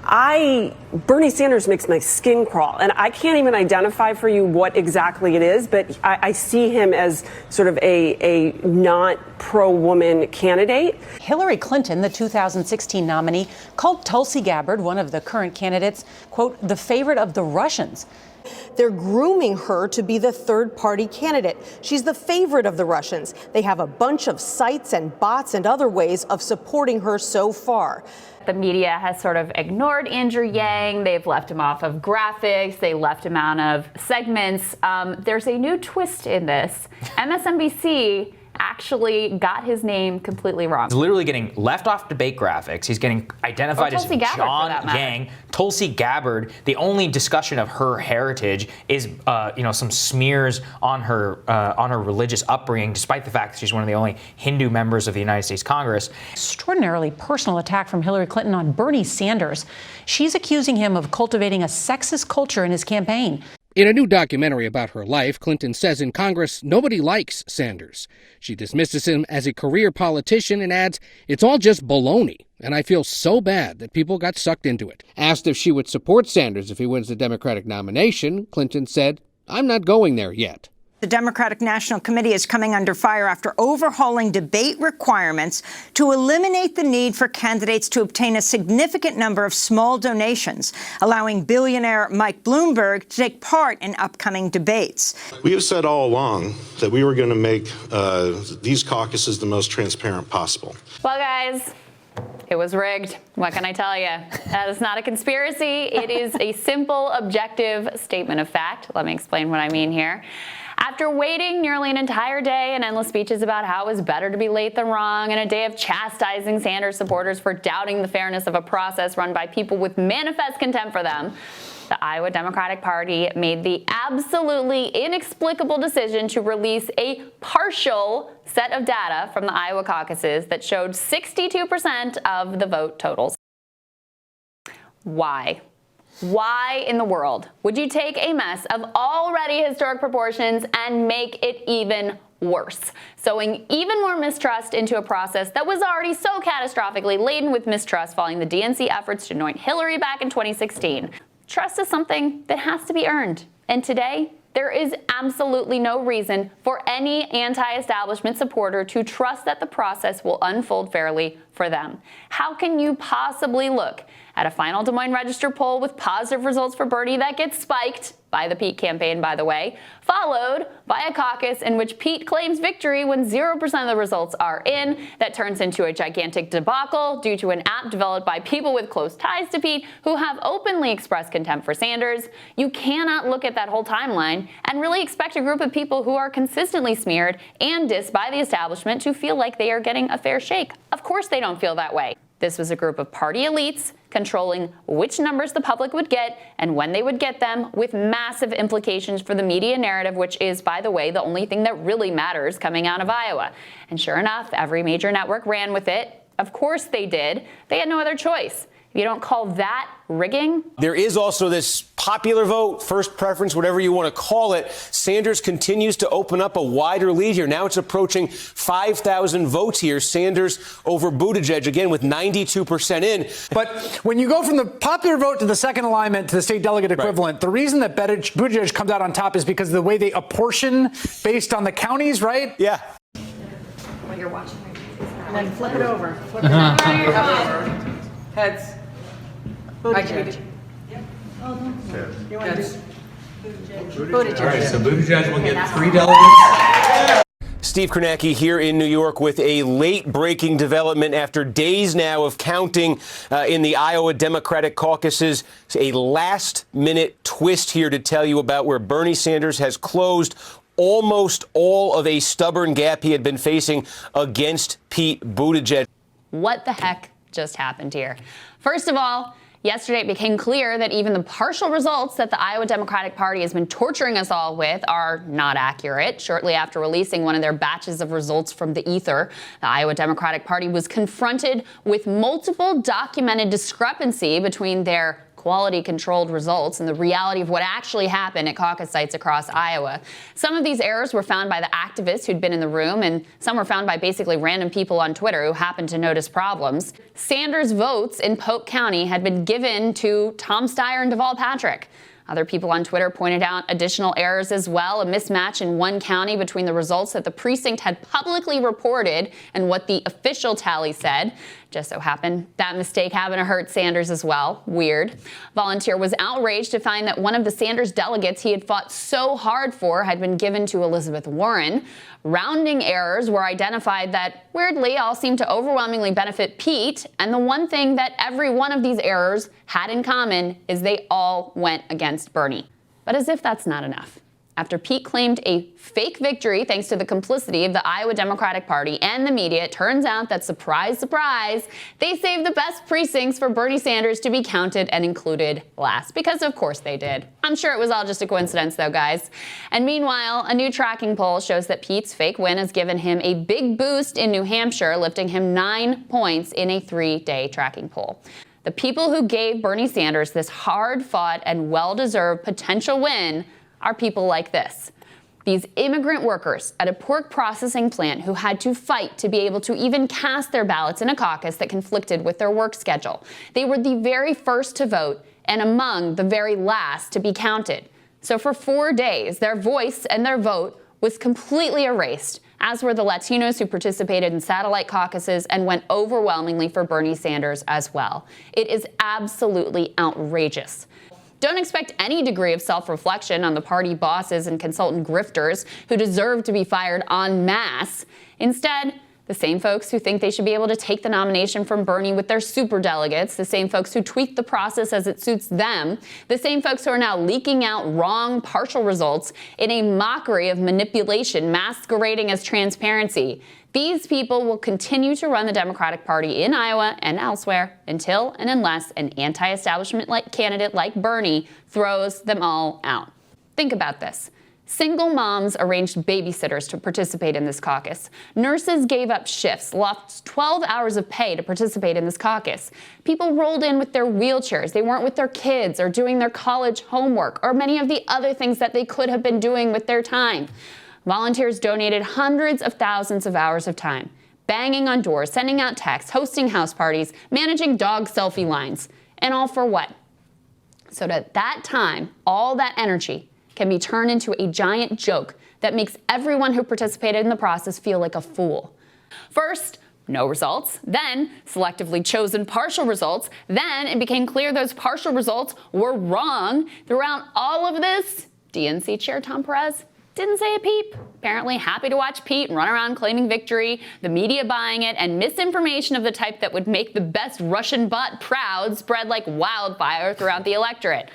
Bernie Sanders makes my skin crawl, and I can't even identify for you what exactly it is, but I see him as sort of a not pro-woman candidate. Hillary Clinton, the 2016 nominee, called Tulsi Gabbard, one of the current candidates, quote, the favorite of the Russians. They're grooming her to be the third-party candidate. She's the favorite of the Russians. They have a bunch of sites and bots and other ways of supporting her so far. The media has sort of ignored Andrew Yang. They've left him off of graphics. They left him out of segments. There's a new twist in this. MSNBC actually got his name completely wrong. He's literally getting left off debate graphics. He's getting identified as John Yang. Tulsi Gabbard. The only discussion of her heritage is, some smears on her religious upbringing, despite the fact that she's one of the only Hindu members of the United States Congress. Extraordinarily personal attack from Hillary Clinton on Bernie Sanders. She's accusing him of cultivating a sexist culture in his campaign. In a new documentary about her life, Clinton says in Congress nobody likes Sanders. She dismisses him as a career politician and adds, it's all just baloney, and I feel so bad that people got sucked into it. Asked if she would support Sanders if he wins the Democratic nomination, Clinton said, I'm not going there yet. The Democratic National Committee is coming under fire after overhauling debate requirements to eliminate the need for candidates to obtain a significant number of small donations, allowing billionaire Mike Bloomberg to take part in upcoming debates. We have said all along that we were going to make these caucuses the most transparent possible. Well, guys, it was rigged. What can I tell you? That is not a conspiracy. It is a simple, objective statement of fact. Let me explain what I mean here. After waiting nearly an entire day and endless speeches about how it was better to be late than wrong, and a day of chastising Sanders supporters for doubting the fairness of a process run by people with manifest contempt for them, the Iowa Democratic Party made the absolutely inexplicable decision to release a partial set of data from the Iowa caucuses that showed 62% of the vote totals. Why? Why in the world would you take a mess of already historic proportions and make it even worse, sowing even more mistrust into a process that was already so catastrophically laden with mistrust following the DNC efforts to anoint Hillary back in 2016? Trust is something that has to be earned, and today, there is absolutely no reason for any anti-establishment supporter to trust that the process will unfold fairly for them. How can you possibly look at a final Des Moines Register poll with positive results for Bernie that gets spiked by the Pete campaign, by the way, followed by a caucus in which Pete claims victory when 0% of the results are in, that turns into a gigantic debacle due to an app developed by people with close ties to Pete who have openly expressed contempt for Sanders? You cannot look at that whole timeline and really expect a group of people who are consistently smeared and dissed by the establishment to feel like they are getting a fair shake. Of course they don't feel that way. This was a group of party elites controlling which numbers the public would get and when they would get them, with massive implications for the media narrative, which is, by the way, the only thing that really matters coming out of Iowa. And sure enough, every major network ran with it. Of course they did. They had no other choice. If you don't call that rigging. There is also this popular vote, first preference, whatever you want to call it. Sanders continues to open up a wider lead here. Now it's approaching 5,000 votes here. Sanders over Buttigieg, again, with 92% in. But when you go from the popular vote to the second alignment to the state delegate equivalent, right, the reason that Buttigieg comes out on top is because of the way they apportion based on the counties, right? Yeah. When you're watching, and then flip it over. Flip it over. Heads. Buttigieg. Yep. Oh, you want to do Buttigieg. All right, so Buttigieg will get 3 delegates. Steve Kornacki here in New York with a late-breaking development after days now of counting in the Iowa Democratic caucuses. A last-minute twist here to tell you about where Bernie Sanders has closed almost all of a stubborn gap he had been facing against Pete Buttigieg. What the heck just happened here? First of all, yesterday it became clear that even the partial results that the Iowa Democratic Party has been torturing us all with are not accurate. Shortly after releasing one of their batches of results from the ether, the Iowa Democratic Party was confronted with multiple documented discrepancy between their quality-controlled results and the reality of what actually happened at caucus sites across Iowa. Some of these errors were found by the activists who'd been in the room, and some were found by basically random people on Twitter who happened to notice problems. Sanders' votes in Polk County had been given to Tom Steyer and Deval Patrick. Other people on Twitter pointed out additional errors as well, a mismatch in one county between the results that the precinct had publicly reported and what the official tally said. Just so happened that mistake happened to hurt Sanders as well. Weird. Volunteer was outraged to find that one of the Sanders delegates he had fought so hard for had been given to Elizabeth Warren. Rounding errors were identified that, weirdly, all seemed to overwhelmingly benefit Pete. And the one thing that every one of these errors had in common is they all went against Bernie. But as if that's not enough. After Pete claimed a fake victory thanks to the complicity of the Iowa Democratic Party and the media, it turns out that, surprise, surprise, they saved the best precincts for Bernie Sanders to be counted and included last. Because of course they did. I'm sure it was all just a coincidence though, guys. And meanwhile, a new tracking poll shows that Pete's fake win has given him a big boost in New Hampshire, lifting him 9 points in a 3-day tracking poll. The people who gave Bernie Sanders this hard-fought and well-deserved potential win are people like this. These immigrant workers at a pork processing plant who had to fight to be able to even cast their ballots in a caucus that conflicted with their work schedule. They were the very first to vote and among the very last to be counted. So for 4 days, their voice and their vote was completely erased, as were the Latinos who participated in satellite caucuses and went overwhelmingly for Bernie Sanders as well. It is absolutely outrageous. Don't expect any degree of self-reflection on the party bosses and consultant grifters who deserve to be fired en masse. Instead, the same folks who think they should be able to take the nomination from Bernie with their superdelegates, the same folks who tweak the process as it suits them, the same folks who are now leaking out wrong partial results in a mockery of manipulation masquerading as transparency. These people will continue to run the Democratic Party in Iowa and elsewhere until and unless an anti-establishment candidate like Bernie throws them all out. Think about this. Single moms arranged babysitters to participate in this caucus. Nurses gave up shifts, lost 12 hours of pay to participate in this caucus. People rolled in with their wheelchairs. They weren't with their kids or doing their college homework or many of the other things that they could have been doing with their time. Volunteers donated hundreds of thousands of hours of time, banging on doors, sending out texts, hosting house parties, managing dog selfie lines. And all for what? So that that time, all that energy can be turned into a giant joke that makes everyone who participated in the process feel like a fool. First, no results, then selectively chosen partial results, then it became clear those partial results were wrong. Throughout all of this, DNC Chair Tom Perez didn't say a peep. Apparently happy to watch Pete run around claiming victory, the media buying it, and misinformation of the type that would make the best Russian bot proud spread like wildfire throughout the electorate.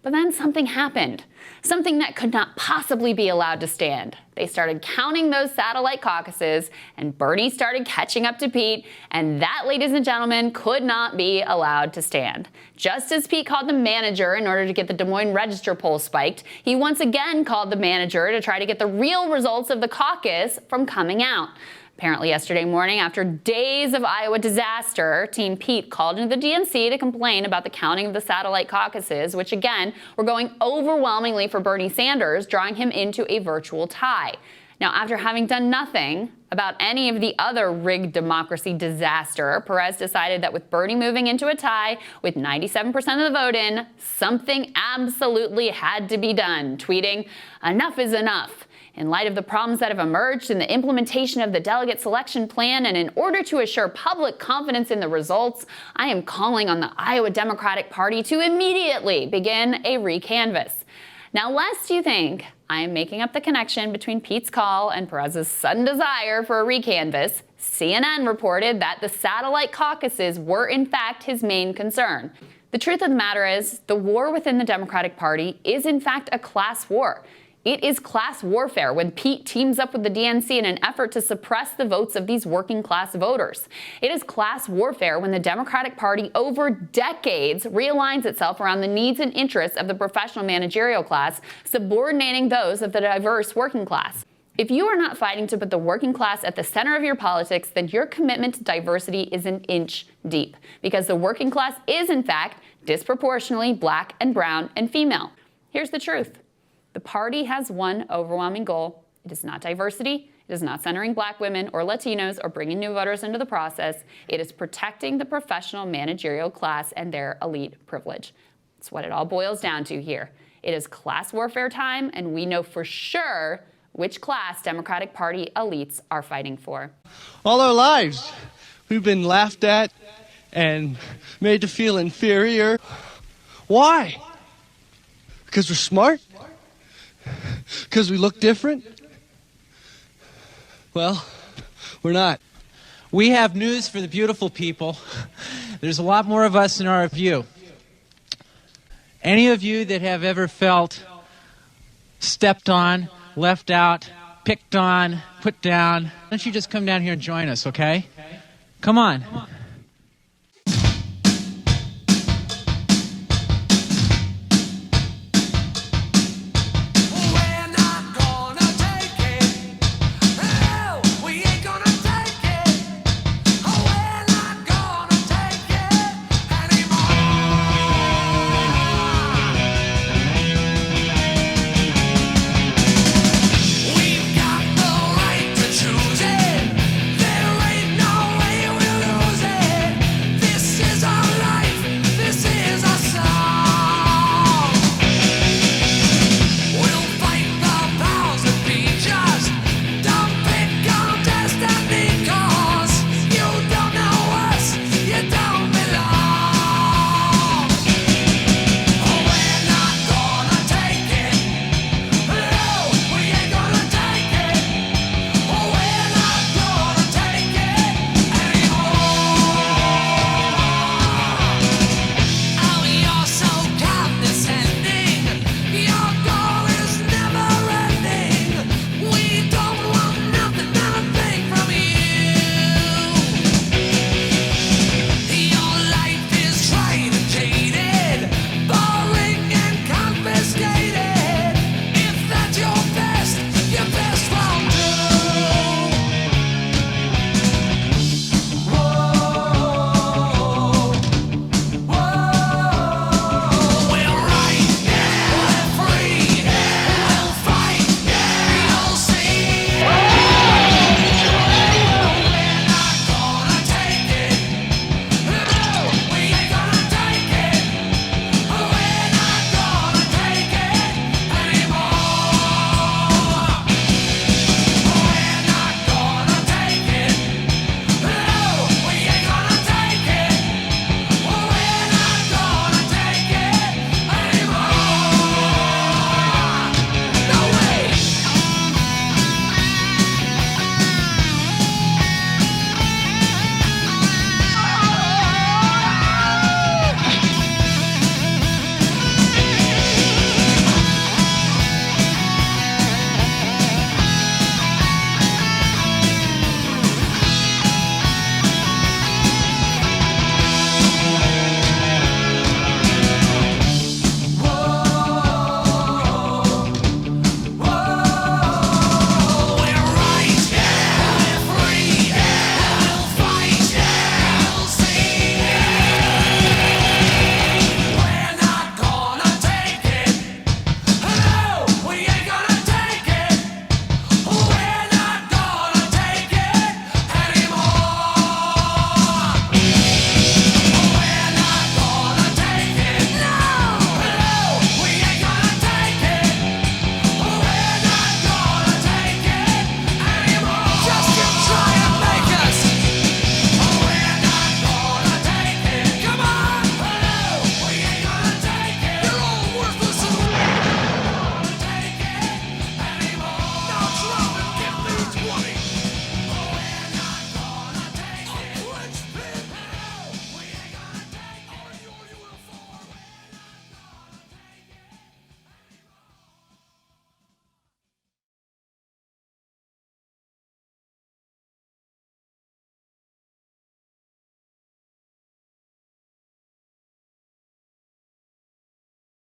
But then something happened, something that could not possibly be allowed to stand. They started counting those satellite caucuses, and Bernie started catching up to Pete, and that, ladies and gentlemen, could not be allowed to stand. Just as Pete called the manager in order to get the Des Moines Register poll spiked, he once again called the manager to try to get the real results of the caucus from coming out. Apparently yesterday morning, after days of Iowa disaster, Team Pete called into the DNC to complain about the counting of the satellite caucuses, which again were going overwhelmingly for Bernie Sanders, drawing him into a virtual tie. Now, after having done nothing about any of the other rigged democracy disaster, Perez decided that with Bernie moving into a tie with 97% of the vote in, something absolutely had to be done, tweeting, "Enough is enough. In light of the problems that have emerged in the implementation of the delegate selection plan and in order to assure public confidence in the results, I am calling on the Iowa Democratic Party to immediately begin a recanvass." Now, lest you think I am making up the connection between Pete's call and Perez's sudden desire for a recanvass, CNN reported that the satellite caucuses were in fact his main concern. The truth of the matter is, the war within the Democratic Party is in fact a class war. It is class warfare when Pete teams up with the DNC in an effort to suppress the votes of these working class voters. It is class warfare when the Democratic Party over decades realigns itself around the needs and interests of the professional managerial class, subordinating those of the diverse working class. If you are not fighting to put the working class at the center of your politics, then your commitment to diversity is an inch deep, because the working class is, in fact, disproportionately black and brown and female. Here's the truth. The party has one overwhelming goal. It is not diversity. It is not centering black women or Latinos or bringing new voters into the process. It is protecting the professional managerial class and their elite privilege. That's what it all boils down to here. It is class warfare time, and we know for sure which class Democratic Party elites are fighting for. All our lives, we've been laughed at and made to feel inferior. Why? Because we're smart? Because we look different? Well, we're not. We have news for the beautiful people. There's a lot more of us in our view. Any of you that have ever felt stepped on, left out, picked on, put down, why don't you just come down here and join us, okay? Come on.